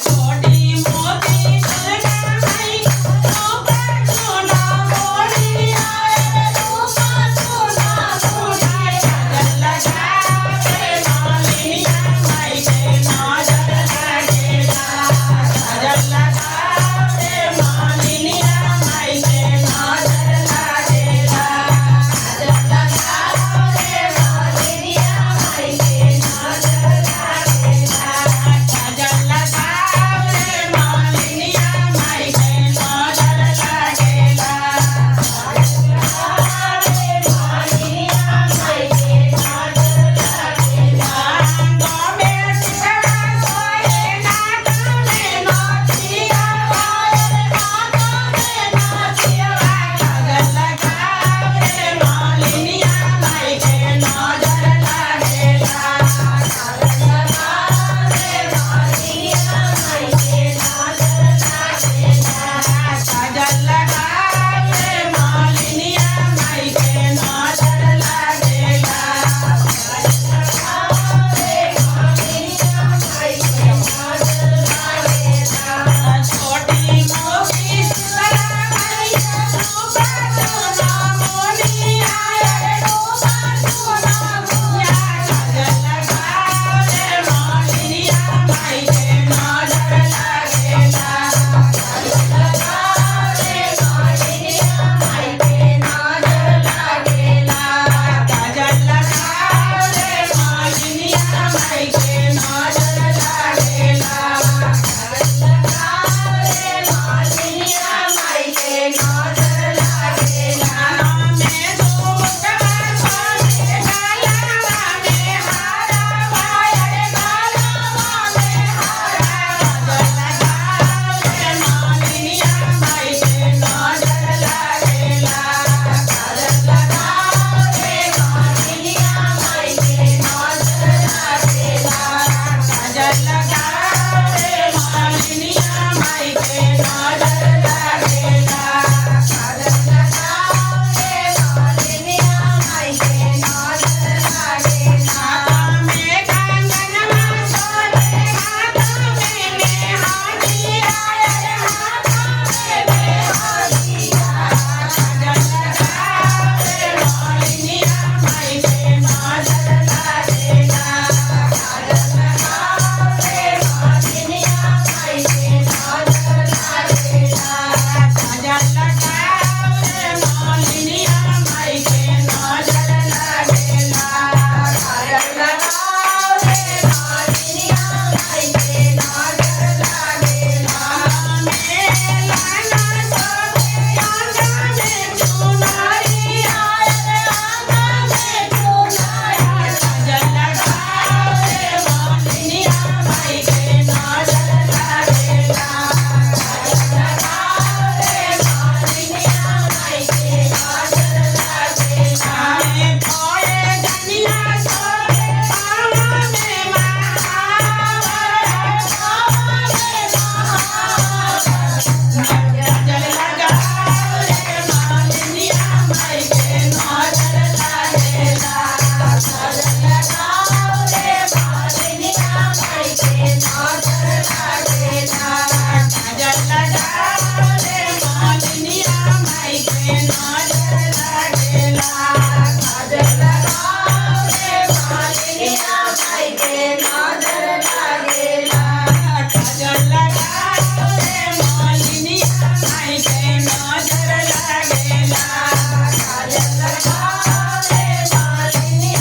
छोटी मोटी सरगाई रूपा चूना मोड़ी आए रूपा चूना मोड़ी काजल लगावे मालिनिया माई के नजर लागेला काजल लगावे मालिनिया माई के नजर लागेला काजल लगावे मालिनिया माई के नजर लागेला काजल लगावे मालिनिया माई के नजर लागेला छोटी मोटी सरगाई रूपा चूना मोड़ी आए रूपा चूना मोड़ी काजल लगावे मालिनिया माई के नजर लागेला काजल लगावे मालिनिया माई के नजर लागेला काजल लगावे मालिनिया माई के नजर लागेला Bye.